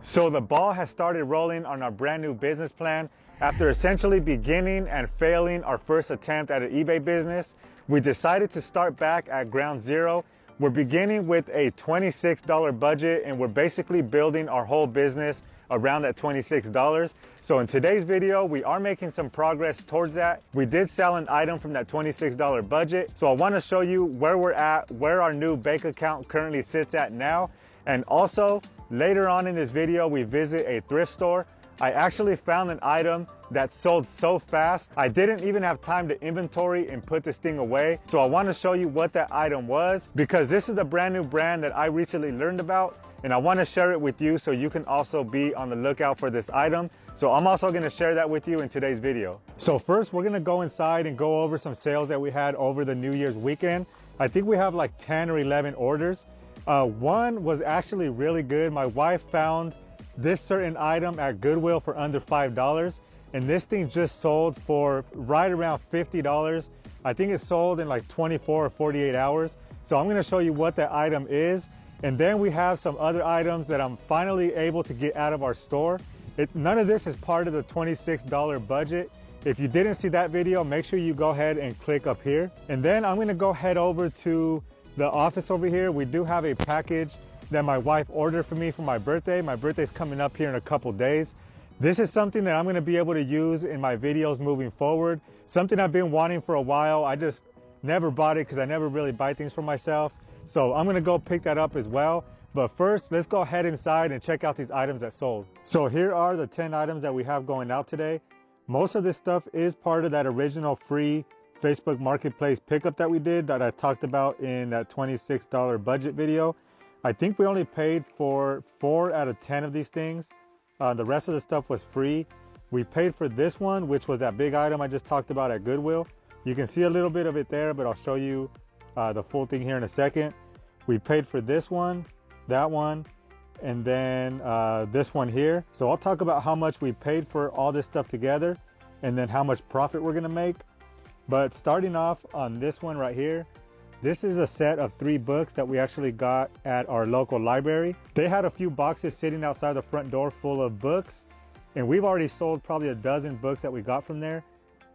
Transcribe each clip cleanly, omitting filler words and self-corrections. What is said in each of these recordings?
So the ball has started rolling on our brand new business plan. After essentially beginning and failing our first attempt at an eBay business, we decided to start back at ground zero. We're beginning with a $26 budget and we're basically building our whole business around that $26. So in today's video, we are making some progress towards that. We did sell an item from that $26 budget. So I want to show you where we're at, where our new bank account currently sits at now. And also later on in this video, we visit a thrift store. I actually found an item that sold so fast, I didn't even have time to inventory and put this thing away. So I want to show you what that item was because this is a brand new brand that I recently learned about and I want to share it with you so you can also be on the lookout for this item. So I'm also going to share that with you in today's video. So first we're going to go inside and go over some sales that we had over the New Year's weekend. I think we have like 10 or 11 orders. One was actually really good. My wife found this certain item at Goodwill for under $5 and this thing just sold for right around $50. I think it sold in like 24 or 48 hours. So I'm going to show you what that item is, and then we have some other items that I'm finally able to get out of our store. None of this is part of the $26 budget. If you didn't see that video, make sure you go ahead and click up here, and then I'm going to go head over to the office over here. We do have a package that my wife ordered for me for my birthday. My birthday's coming up here in a couple days. This is something that I'm going to be able to use in my videos moving forward. Something I've been wanting for a while. I just never bought it because I never really buy things for myself. So I'm going to go pick that up as well. But first, let's go ahead inside and check out these items that sold. So here are the 10 items that we have going out today. Most of this stuff is part of that original free Facebook Marketplace pickup that we did that I talked about in that $26 budget video. I think we only paid for 4 out of 10 of these things. The rest of the stuff was free. We paid for this one, which was that big item I just talked about at Goodwill. You can see a little bit of it there, but I'll show you the full thing here in a second. We paid for this one, that one, and then this one here. So I'll talk about how much we paid for all this stuff together and then how much profit we're gonna make. But starting off on this one right here, this is a set of 3 books that we actually got at our local library. They had a few boxes sitting outside the front door full of books, and we've already sold probably a dozen books that we got from there.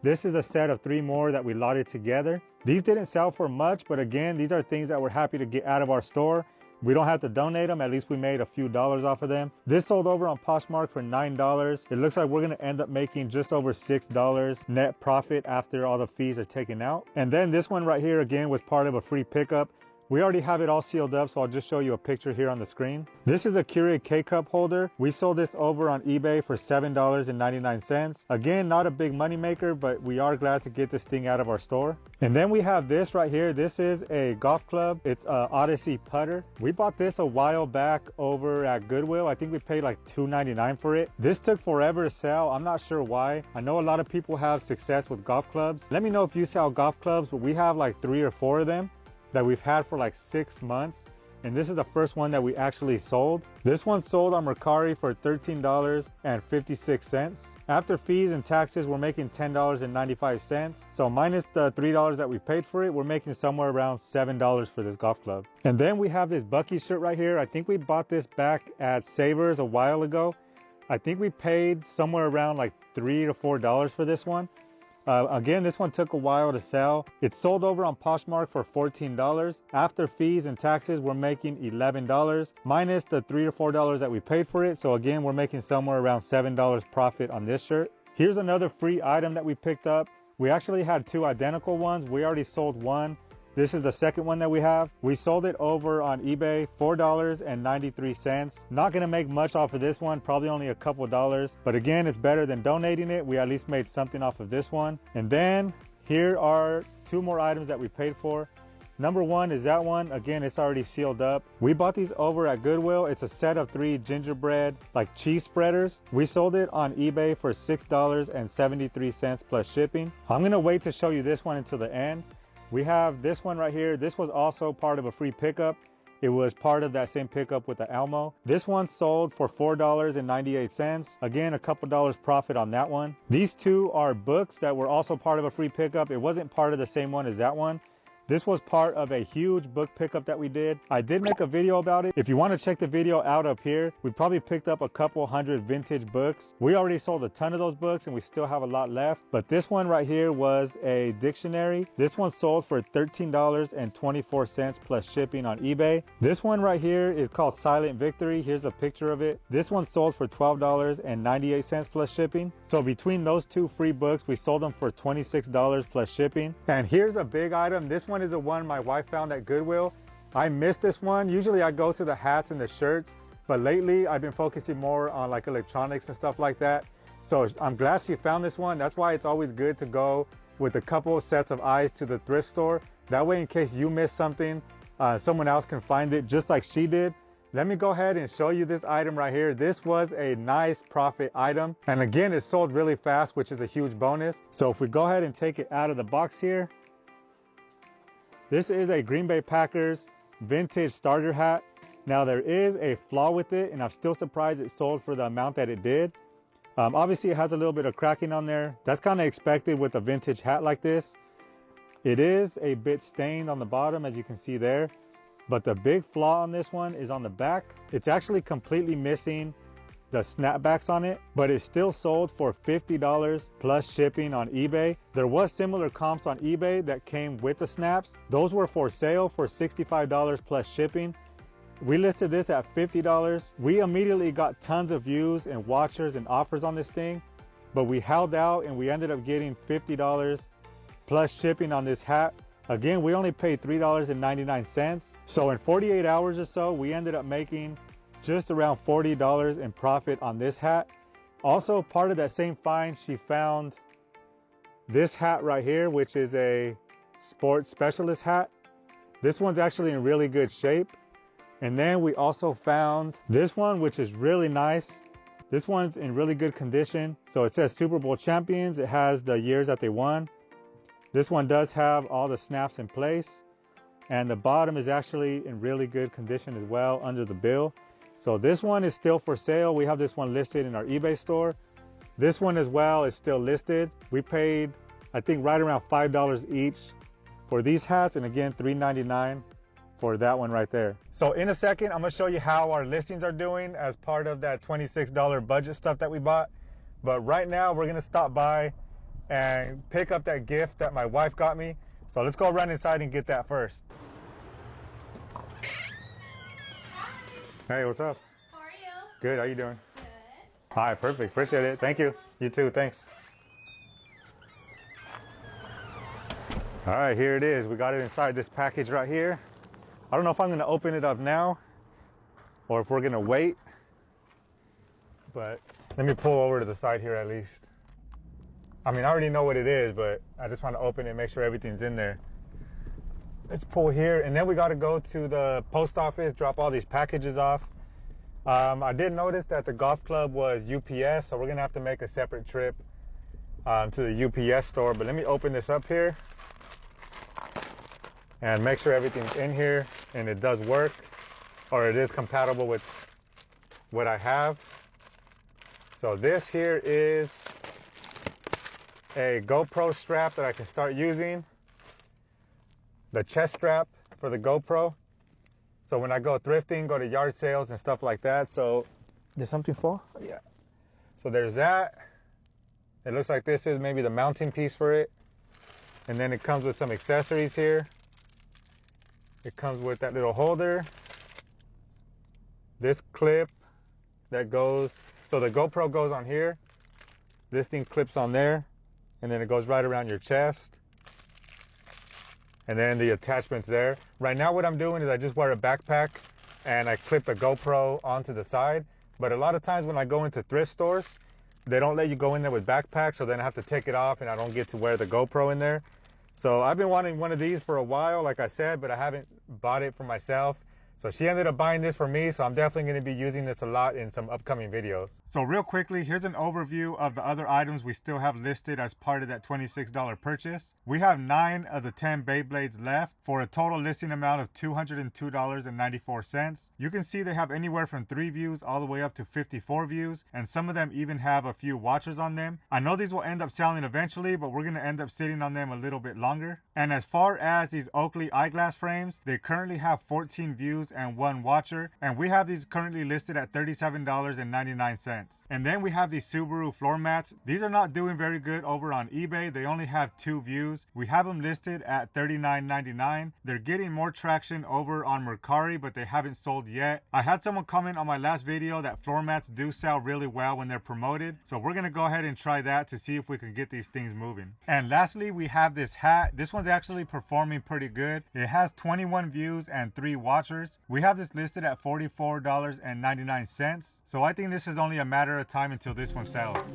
This is a set of 3 more that we lotted together. These didn't sell for much, but again, these are things that we're happy to get out of our store. We don't have to donate them, at least we made a few dollars off of them. This sold over on Poshmark for $9. It looks like we're gonna end up making just over $6 net profit after all the fees are taken out. And then this one right here again was part of a free pickup. We already have it all sealed up, so I'll just show you a picture here on the screen. This is a Keurig K-Cup holder. We sold this over on eBay for $7.99. Again, not a big money maker, but we are glad to get this thing out of our store. And then we have this right here. This is a golf club. It's a Odyssey putter. We bought this a while back over at Goodwill. I think we paid like $2.99 for it. This took forever to sell. I'm not sure why. I know a lot of people have success with golf clubs. Let me know if you sell golf clubs, but we have like 3 or 4 of them that we've had for like 6 months, and this is the first one that we actually sold. This one sold on Mercari for $13.56. After fees and taxes, we're making $10.95. So minus the $3 that we paid for it, we're making somewhere around $7 for this golf club. And then we have this Bucky shirt right here. I think we bought this back at Savers a while ago. I think we paid somewhere around like $3 to $4 for this one. Again, this one took a while to sell. It sold over on Poshmark for $14. After fees and taxes, we're making $11 minus the $3 to $4 that we paid for it. So again, we're making somewhere around $7 profit on this shirt. Here's another free item that we picked up. We actually had 2 identical ones. We already sold one. This is the second one that we have. We sold it over on eBay, $4.93. Not gonna make much off of this one, probably only a couple dollars. But again, it's better than donating it. We at least made something off of this one. And then here are 2 more items that we paid for. Number 1 is that one. Again, it's already sealed up. We bought these over at Goodwill. It's a set of 3 gingerbread, like cheese spreaders. We sold it on eBay for $6.73 plus shipping. I'm gonna wait to show you this one until the end. We have this one right here. This was also part of a free pickup. It was part of that same pickup with the Elmo. This one sold for $4.98. Again, a couple dollars profit on that one. These 2 are books that were also part of a free pickup. It wasn't part of the same one as that one, This was part of a huge book pickup that we did. I did make a video about it. If you want to check the video out up here, we probably picked up a couple hundred vintage books. We already sold a ton of those books and we still have a lot left. But this one right here was a dictionary. This one sold for $13.24 plus shipping on eBay. This one right here is called Silent Victory. Here's a picture of it. This one sold for $12.98 plus shipping. So between those two free books, we sold them for $26 plus shipping. And here's a big item. This one is the one my wife found at Goodwill. I missed this one. Usually I go to the hats and the shirts, but lately I've been focusing more on like electronics and stuff like that. So I'm glad she found this one. That's why it's always good to go with a couple sets of eyes to the thrift store. That way, in case you miss something, someone else can find it just like she did. Let me go ahead and show you this item right here. This was a nice profit item. And again, it sold really fast, which is a huge bonus. So if we go ahead and take it out of the box here, this is a Green Bay Packers vintage starter hat. Now there is a flaw with it, and I'm still surprised it sold for the amount that it did. Obviously it has a little bit of cracking on there. That's kind of expected with a vintage hat like this. It is a bit stained on the bottom, as you can see there. But the big flaw on this one is on the back. It's actually completely missing the snapbacks on it, but it's still sold for $50 plus shipping on eBay. There was similar comps on eBay that came with the snaps. Those were for sale for $65 plus shipping. We listed this at $50. We immediately got tons of views and watchers and offers on this thing, but we held out and we ended up getting $50 plus shipping on this hat. Again, we only paid $3.99. So in 48 hours or so, we ended up making just around $40 in profit on this hat. Also, part of that same find, she found this hat right here, which is a sports specialist hat. This one's actually in really good shape. And then we also found this one, which is really nice. This one's in really good condition. So it says Super Bowl champions. It has the years that they won. This one does have all the snaps in place. And the bottom is actually in really good condition as well under the bill. So this one is still for sale. We have this one listed in our eBay store. This one as well is still listed. We paid, I think, right around $5 each for these hats. And again, $3.99 for that one right there. So in a second, I'm gonna show you how our listings are doing as part of that $26 budget stuff that we bought. But right now we're gonna stop by and pick up that gift that my wife got me. So let's go run inside and get that first. Hey, what's up? How are you? Good, how you doing? Good. Hi, perfect, appreciate it. Thank you. You too, thanks. All right, here it is. We got it inside this package right here. I don't know if I'm gonna open it up now or if we're gonna wait, but let me pull over to the side here at least. I mean, I already know what it is, but I just want to open it and make sure everything's in there. Let's pull here, and then we got to go to the post office, drop all these packages off. I did notice that the golf club was UPS, so we're gonna have to make a separate trip to the UPS store. But let me open this up here and make sure everything's in here and it does work, or it is compatible with what I have. So this here is a GoPro strap that I can start using. The chest strap for the GoPro. So when I go thrifting, go to yard sales and stuff like that. So did something fall? Yeah. So there's that. It looks like this is maybe the mounting piece for it. And then it comes with some accessories here. It comes with that little holder. This clip that goes, so the GoPro goes on here. This thing clips on there. And then it goes right around your chest. And then the attachment's there. Right now what I'm doing is I just wear a backpack and I clip the GoPro onto the side. But a lot of times when I go into thrift stores, they don't let you go in there with backpacks, so then I have to take it off and I don't get to wear the GoPro in there. So I've been wanting one of these for a while, like I said, but I haven't bought it for myself. So she ended up buying this for me, so I'm definitely going to be using this a lot in some upcoming videos. So real quickly, here's an overview of the other items we still have listed as part of that $26 purchase. We have 9 of the 10 Beyblades left for a total listing amount of $202.94. You can see they have anywhere from 3 views all the way up to 54 views, and some of them even have a few watchers on them. I know these will end up selling eventually, but we're going to end up sitting on them a little bit longer. And as far as these Oakley eyeglass frames, they currently have 14 views and 1 watcher, and we have these currently listed at $37.99. And then we have these Subaru floor mats. These are not doing very good over on eBay. They only have 2 views. We have them listed at $39.99. They're getting more traction over on Mercari, but they haven't sold yet. I had someone comment on my last video that floor mats do sell really well when they're promoted, so we're gonna go ahead and try that to see if we can get these things moving. And lastly, we have this hat. This one's actually performing pretty good. It has 21 views and 3 watchers. We have this listed at $44.99, so I think this is only a matter of time until this one sells.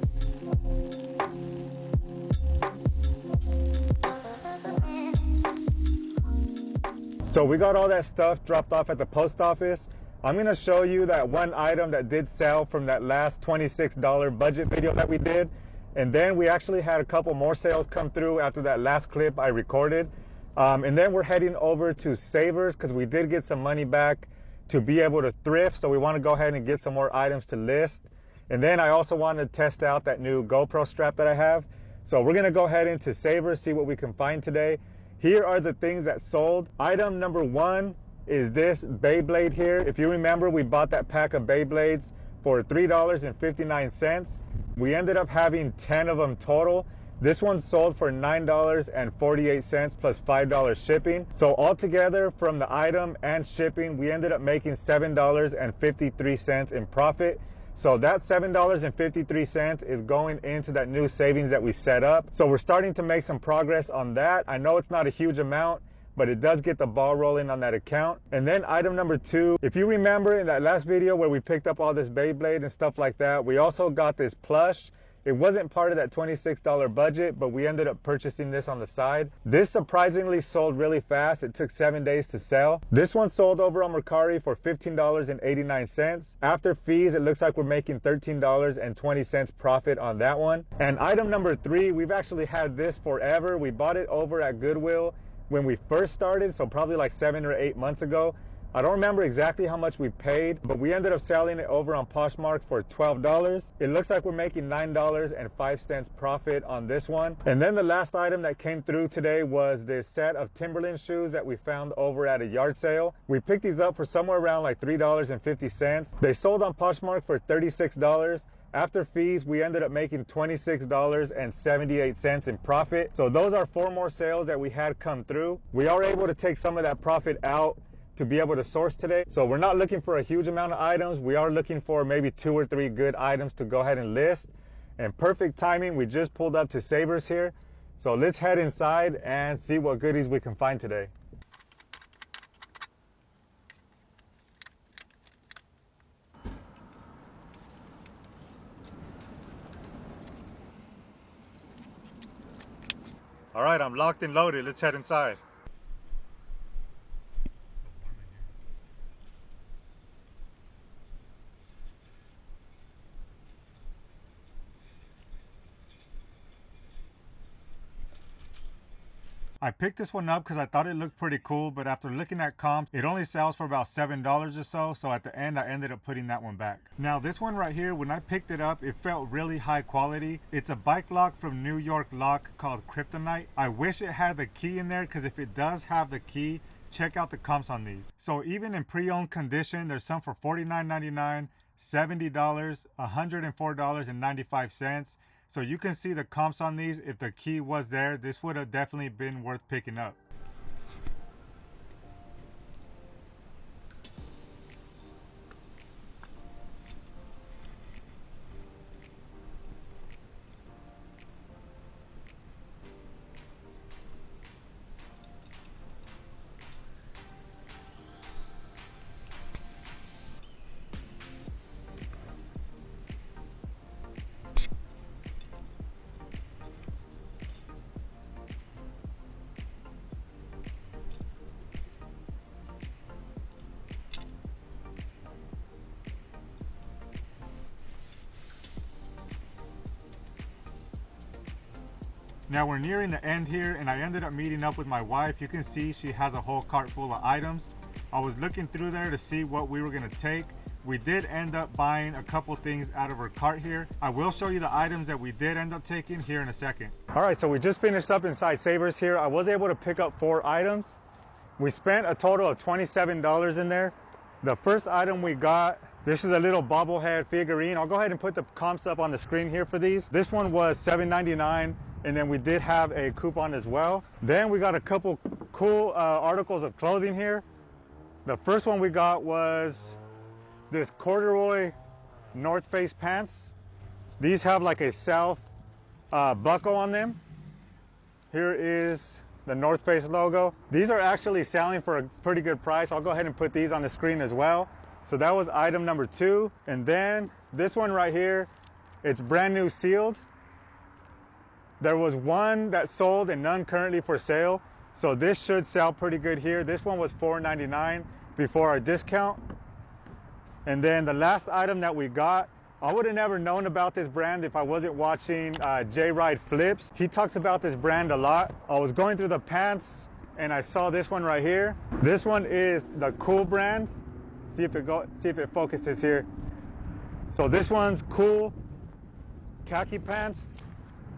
So we got all that stuff dropped off at the post office. I'm going to show you that one item that did sell from that last $26 budget video that we did. And then we actually had a couple more sales come through after that last clip I recorded. And then we're heading over to Savers because we did get some money back to be able to thrift. So we want to go ahead and get some more items to list. And then I also want to test out that new GoPro strap that I have. So we're going to go ahead into Savers, see what we can find today. Here are the things that sold. Item number 1 is this Beyblade here. If you remember, we bought that pack of Beyblades for $3.59. We ended up having 10 of them total. This one sold for $9.48 plus $5 shipping. So altogether from the item and shipping, we ended up making $7.53 in profit. So that $7.53 is going into that new savings that we set up. So we're starting to make some progress on that. I know it's not a huge amount, but it does get the ball rolling on that account. And then item number 2, if you remember in that last video where we picked up all this Beyblade and stuff like that, we also got this plush. It wasn't part of that $26 budget, but we ended up purchasing this on the side. This surprisingly sold really fast. It took 7 days to sell. This one sold over on Mercari for $15.89. After fees, it looks like we're making $13.20 profit on that one. And item number 3, we've actually had this forever. We bought it over at Goodwill when we first started, so probably like 7 or 8 months ago. I don't remember exactly how much we paid, but we ended up selling it over on Poshmark for $12. It looks like we're making $9.05 profit on this one. And then the last item that came through today was this set of Timberland shoes that we found over at a yard sale. We picked these up for somewhere around like $3.50. They sold on Poshmark for $36. After fees, we ended up making $26.78 in profit. So those are 4 more sales that we had come through. We are able to take some of that profit out to be able to source today. So we're not looking for a huge amount of items. We are looking for maybe 2 or 3 good items to go ahead and list. And perfect timing, we just pulled up to Savers here. So let's head inside and see what goodies we can find today. All right, I'm locked and loaded. Let's head inside. I picked this one up because I thought it looked pretty cool, but after looking at comps, it only sells for about $7 or so. So at the end, I ended up putting that one back. Now this one right here, when I picked it up, it felt really high quality. It's a bike lock from New York Lock called Kryptonite. I wish it had the key in there, because if it does have the key, check out the comps on these. So even in pre-owned condition, there's some for $49.99, $70, $104.95. So you can see the comps on these. If the key was there, this would have definitely been worth picking up. Now we're nearing the end here, and I ended up meeting up with my wife. You can see she has a whole cart full of items. I was looking through there to see what we were gonna take. We did end up buying a couple things out of her cart here. I will show you the items that we did end up taking here in a second. All right, so we just finished up inside Savers here. I was able to pick up 4 items. We spent a total of $27 in there. The first item we got, this is a little bobblehead figurine. I'll go ahead and put the comps up on the screen here for these. This one was $7.99, and then we did have a coupon as well. Then we got a couple cool articles of clothing here. The first one we got was this corduroy North Face pants. These have like a self buckle on them. Here is the North Face logo. These are actually selling for a pretty good price. I'll go ahead and put these on the screen as well. So that was item number 2. And then this one right here, it's brand new sealed. There was one that sold and none currently for sale. So this should sell pretty good here. This one was $4.99 before our discount. And then the last item that we got, I would have never known about this brand if I wasn't watching J Ride Flips. He talks about this brand a lot. I was going through the pants and I saw this one right here. This one is the Cool brand. See if it focuses here. So this one's Cool khaki pants.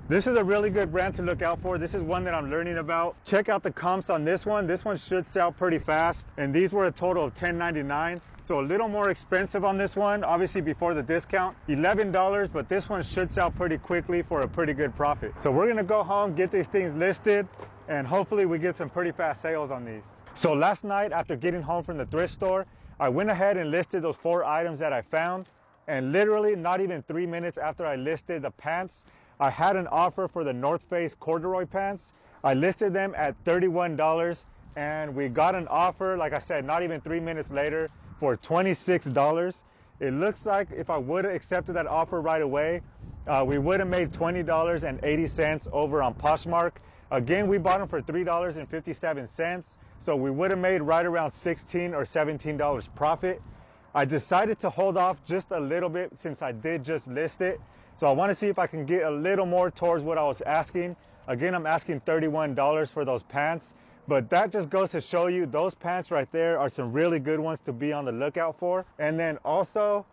This is a really good brand to look out for. This is one that I'm learning about. Check out the comps on this one. This one should sell pretty fast. And these were a total of $10.99. So a little more expensive on this one, obviously before the discount, $11, but this one should sell pretty quickly for a pretty good profit. So we're gonna go home, get these things listed, and hopefully we get some pretty fast sales on these. So last night, after getting home from the thrift store, I went ahead and listed those 4 items that I found. And literally not even 3 minutes after I listed the pants, I had an offer for the North Face corduroy pants. I listed them at $31, and we got an offer, like I said, not even 3 minutes later, for $26. It looks like if I would have accepted that offer right away, we would have made $20.80 over on Poshmark. Again, we bought them for $3.57, so we would have made right around $16 or $17 profit. I decided to hold off just a little bit since I did just list it. So I want to see if I can get a little more towards what I was asking. Again, I'm asking $31 for those pants. But that just goes to show you those pants right there are some really good ones to be on the lookout for. And then also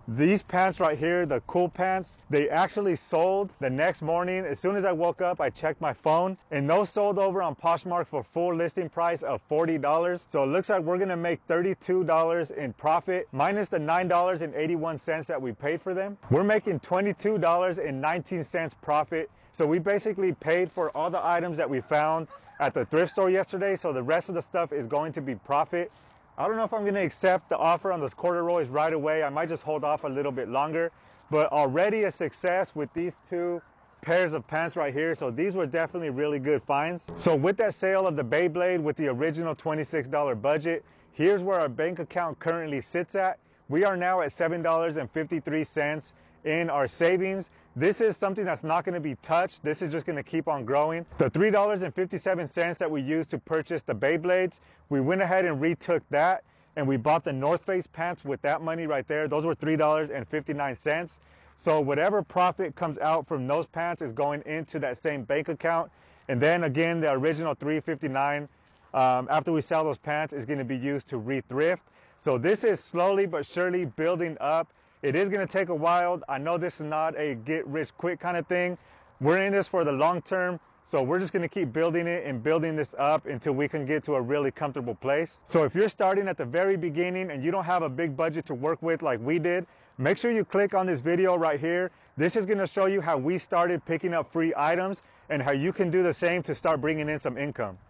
these pants right here, the Cool pants, they actually sold the next morning. As soon as I woke up, I checked my phone, and those sold over on Poshmark for full listing price of $40. So it looks like we're gonna make $32 in profit minus the $9.81 that we paid for them. We're making $22.19 profit. So we basically paid for all the items that we found at the thrift store yesterday, so the rest of the stuff is going to be profit. I don't know if I'm going to accept the offer on those corduroys right away. I might just hold off a little bit longer, but already a success with these 2 pairs of pants right here. So these were definitely really good finds. So with that sale of the Beyblade with the original $26 budget, here's where our bank account currently sits at. We are now at $7.53 in our savings. This is something that's not going to be touched. This is just going to keep on growing. The $3.57 that we used to purchase the Beyblades, we went ahead and retook that, and we bought the North Face pants with that money right there. Those were $3.59. So whatever profit comes out from those pants is going into that same bank account. And then again, the original $3.59 after we sell those pants is going to be used to re-thrift. So this is slowly but surely building up. It is going to take a while. I know this is not a get rich quick kind of thing. We're in this for the long term. So we're just going to keep building it and building this up until we can get to a really comfortable place. So if you're starting at the very beginning and you don't have a big budget to work with like we did, make sure you click on this video right here. This is going to show you how we started picking up free items and how you can do the same to start bringing in some income.